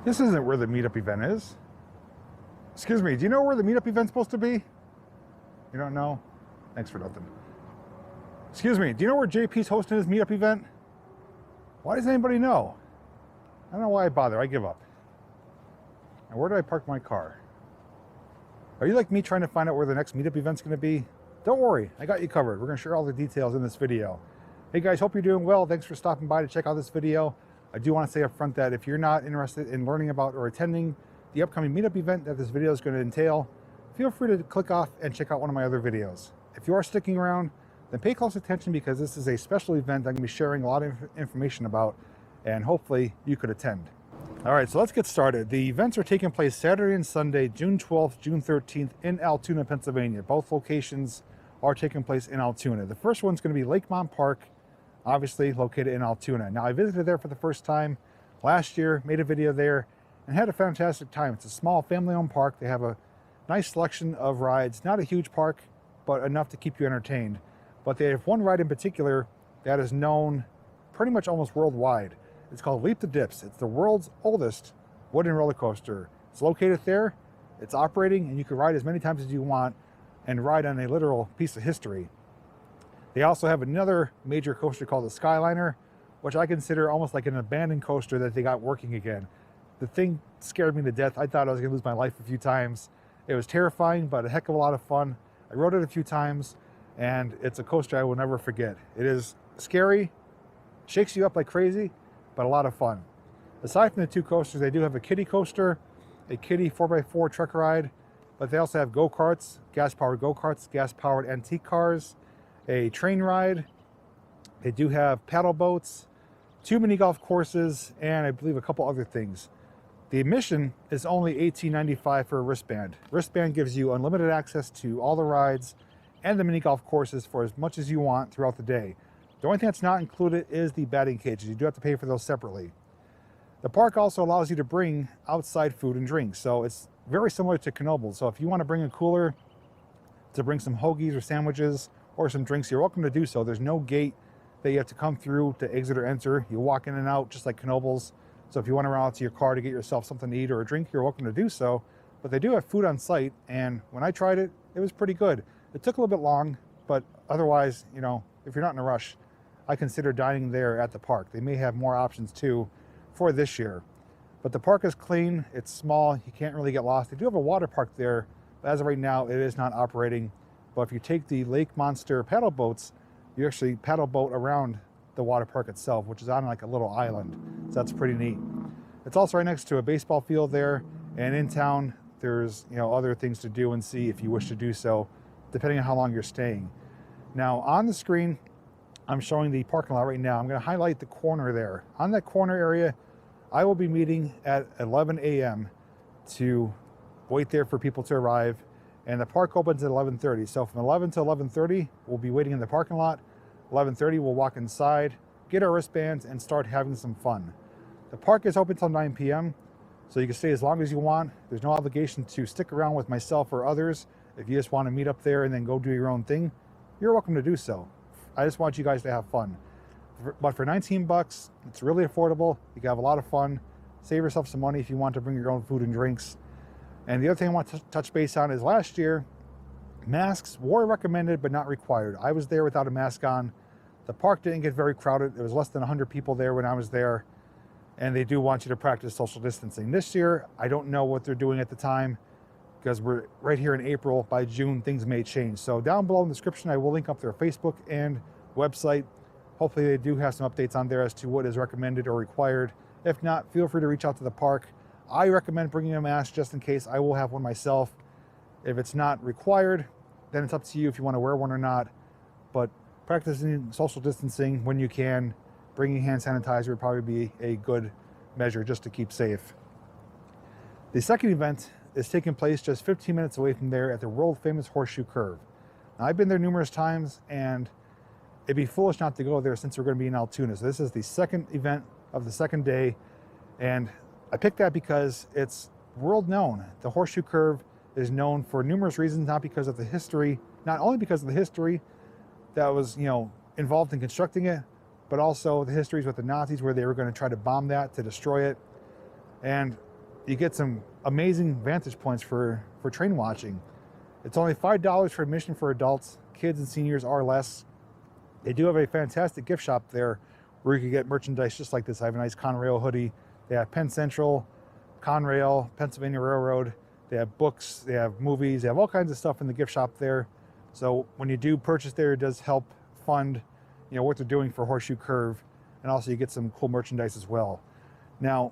This isn't where the meetup event is. Excuse me, do you know where the meetup event's supposed to be? You don't know? Thanks for nothing. Excuse me, do you know where JP's hosting his meetup event? Why does anybody know? I don't know why I bother, I give up. And where did I park my car? Are you like me trying to find out where the next meetup event's gonna be? Don't worry, I got you covered. We're gonna share all the details in this video. Hey guys, hope you're doing well. Thanks for stopping by to check out this video. I do want to say up front that if you're not interested in learning about or attending the upcoming meetup event that this video is going to entail, feel free to click off and check out one of my other videos. If you are sticking around, then pay close attention because this is a special event I'm going to be sharing a lot of information about, and hopefully you could attend. All right, so let's get started. The events are taking place Saturday and Sunday, June 12th, June 13th in Altoona, Pennsylvania. Both locations are taking place in Altoona. The first one's going to be Lakemont Park, obviously located in Altoona. Now I visited there for the first time last year, made a video there, and had a fantastic time. It's a small family-owned park. They have a nice selection of rides. Not a huge park, but enough to keep you entertained. But they have one ride in particular that is known pretty much almost worldwide. It's called Leap the Dips. It's the world's oldest wooden roller coaster. It's located there, it's operating, and you can ride as many times as you want and ride on a literal piece of history. They also have another major coaster called the Skyliner, which I consider almost like an abandoned coaster that they got working again. The thing scared me to death. I thought I was gonna lose my life a few times. It was terrifying, but a heck of a lot of fun. I rode it a few times, and it's a coaster I will never forget. It is scary, shakes you up like crazy, but a lot of fun. Aside from the two coasters, they do have a kiddie coaster, a kiddie 4x4 truck ride, but they also have go-karts, gas-powered go-karts, gas-powered antique cars, a train ride. They do have paddle boats, 2 mini golf courses, and I believe a couple other things. The admission is only $18.95 for a wristband. Wristband gives you unlimited access to all the rides and the mini golf courses for as much as you want throughout the day. The only thing that's not included is the batting cages. You do have to pay for those separately. The park also allows you to bring outside food and drinks, so it's very similar to Knoebels. So if you want to bring a cooler to bring some hoagies or sandwiches or some drinks, you're welcome to do so. There's no gate that you have to come through to exit or enter. You walk in and out just like Knoebels. So if you want to run out to your car to get yourself something to eat or a drink, you're welcome to do so. But they do have food on site, and when I tried it, it was pretty good. It took a little bit long, but otherwise, you know, if you're not in a rush, I consider dining there at the park. They may have more options too for this year. But the park is clean, it's small, you can't really get lost. They do have a water park there, but as of right now, it is not operating. But if you take the Lake Monster paddle boats, you actually paddle boat around the water park itself, which is on like a little island. So that's pretty neat. It's also right next to a baseball field there, and in town, there's other things to do and see if you wish to do so, depending on how long you're staying. Now on the screen, I'm showing the parking lot right now. I'm gonna highlight the corner there. On that corner area, I will be meeting at 11 a.m. to wait there for people to arrive. And the park opens at 11:30. So from 11 to 11:30, we'll be waiting in the parking lot. 11:30, we'll walk inside, get our wristbands, and start having some fun. The park is open till 9 p.m., so you can stay as long as you want. There's no obligation to stick around with myself or others. If you just want to meet up there and then go do your own thing, you're welcome to do so. I just want you guys to have fun. But for 19 bucks, it's really affordable. You can have a lot of fun. Save yourself some money if you want to bring your own food and drinks. And the other thing I want to touch base on is last year, masks were recommended but not required. I was there without a mask on. The park didn't get very crowded. There was less than 100 people there when I was there. And they do want you to practice social distancing. This year, I don't know what they're doing at the time because we're right here in April. By June, things may change. So down below in the description, I will link up their Facebook and website. Hopefully they do have some updates on there as to what is recommended or required. If not, feel free to reach out to the park. I recommend bringing a mask just in case. I will have one myself. If it's not required, then it's up to you if you want to wear one or not. But practicing social distancing when you can, bringing hand sanitizer would probably be a good measure just to keep safe. The second event is taking place just 15 minutes away from there at the world famous Horseshoe Curve. Now, I've been there numerous times, and it'd be foolish not to go there since we're going to be in Altoona. So this is the second event of the second day, and I picked that because it's world known. The Horseshoe Curve is known for numerous reasons, not because of the history, not only because of the history that was, involved in constructing it, but also the histories with the Nazis where they were going to try to bomb that to destroy it. And you get some amazing vantage points for train watching. It's only $5 for admission for adults. Kids and seniors are less. They do have a fantastic gift shop there where you can get merchandise just like this. I have a nice Conrail hoodie. They have Penn Central, Conrail, Pennsylvania Railroad. They have books, they have movies, they have all kinds of stuff in the gift shop there. So when you do purchase there, it does help fund, you know, what they're doing for Horseshoe Curve. And also you get some cool merchandise as well. Now,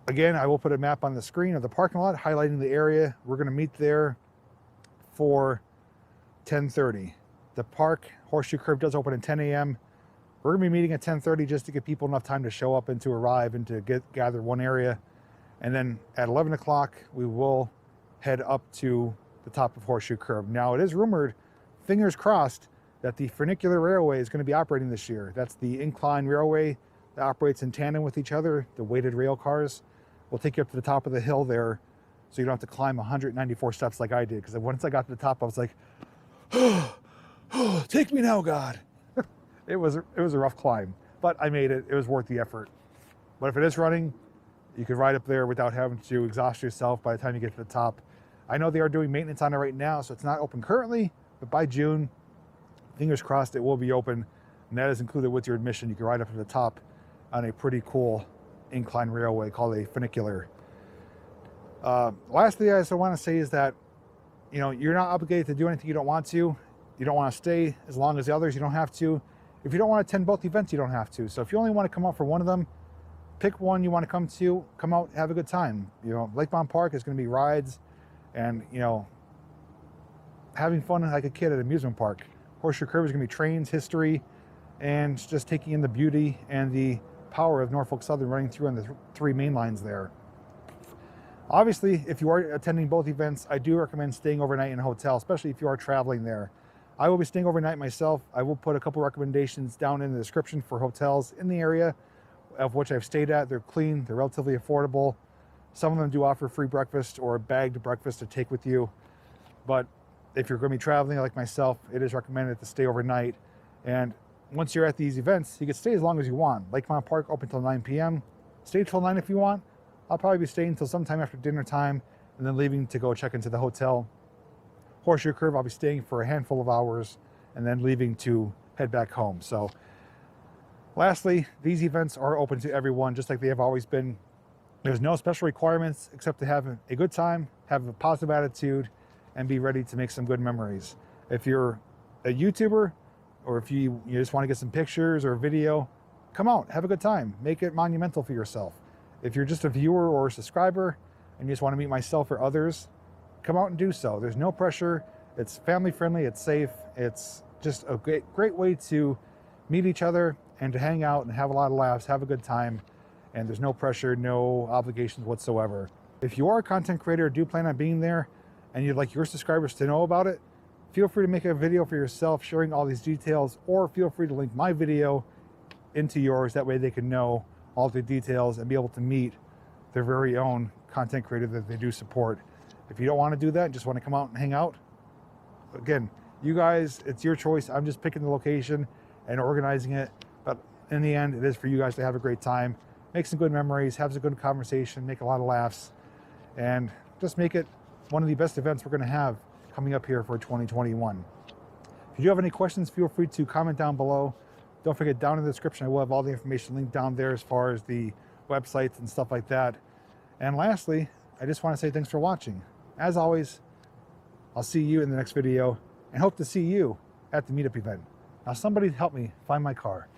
again, I will put a map on the screen of the parking lot highlighting the area. We're going to meet there for 10:30. The park, Horseshoe Curve, does open at 10 a.m. We're going to be meeting at 10:30 just to give people enough time to show up and to arrive and to gather one area. And then at 11 o'clock, we will head up to the top of Horseshoe Curve. Now, it is rumored, fingers crossed, that the funicular railway is going to be operating this year. That's the incline railway that operates in tandem with each other. The weighted rail cars will take you up to the top of the hill there, so you don't have to climb 194 steps like I did. Because once I got to the top, I was like, oh, take me now, God. It was a rough climb, but I made it. It was worth the effort. But if it is running, you can ride up there without having to exhaust yourself by the time you get to the top. I know they are doing maintenance on it right now, so it's not open currently, but by June, fingers crossed, it will be open, and that is included with your admission. You can ride up to the top on a pretty cool incline railway called a funicular. Lastly, I also want to say is that, you know, you're not obligated to do anything you don't want to. You don't want to stay as long as the others, you don't have to. If you don't want to attend both events, you don't have to. So if you only want to come out for one of them, pick one you want to come to, come out, have a good time. You know, Lakemont Park is going to be rides and, you know, having fun like a kid at an amusement park. Horseshoe Curve is going to be trains, history, and just taking in the beauty and the power of Norfolk Southern running through on the three main lines there. Obviously, if you are attending both events, I do recommend staying overnight in a hotel, especially if you are traveling there. I will be staying overnight myself. I will put a couple recommendations down in the description for hotels in the area of which I've stayed at. They're clean, they're relatively affordable. Some of them do offer free breakfast or a bagged breakfast to take with you. But if you're going to be traveling like myself, it is recommended to stay overnight. And once you're at these events, you can stay as long as you want. Lakemont Park open till 9 p.m. Stay till 9 if you want. I'll probably be staying until sometime after dinner time and then leaving to go check into the hotel. Horseshoe Curve, I'll be staying for a handful of hours and then leaving to head back home. So lastly, these events are open to everyone, just like they have always been. There's no special requirements except to have a good time, have a positive attitude, and be ready to make some good memories. If you're a YouTuber, or if you just want to get some pictures or video, come out, have a good time, make it monumental for yourself. If you're just a viewer or a subscriber and you just want to meet myself or others, come out and do so. There's no pressure. It's family friendly, it's safe. It's just a great way to meet each other and to hang out and have a lot of laughs, have a good time. And there's no pressure, no obligations whatsoever. If you are a content creator, do plan on being there and you'd like your subscribers to know about it, feel free to make a video for yourself sharing all these details, or feel free to link my video into yours. That way they can know all the details and be able to meet their very own content creator that they do support. If you don't want to do that, just want to come out and hang out, again, you guys, it's your choice. I'm just picking the location and organizing it. But in the end, it is for you guys to have a great time, make some good memories, have some good conversation, make a lot of laughs, and just make it one of the best events we're going to have coming up here for 2021. If you do have any questions, feel free to comment down below. Don't forget, down in the description, I will have all the information linked down there as far as the websites and stuff like that. And lastly, I just want to say thanks for watching. As always, I'll see you in the next video and hope to see you at the Meetup event. Now somebody help me find my car.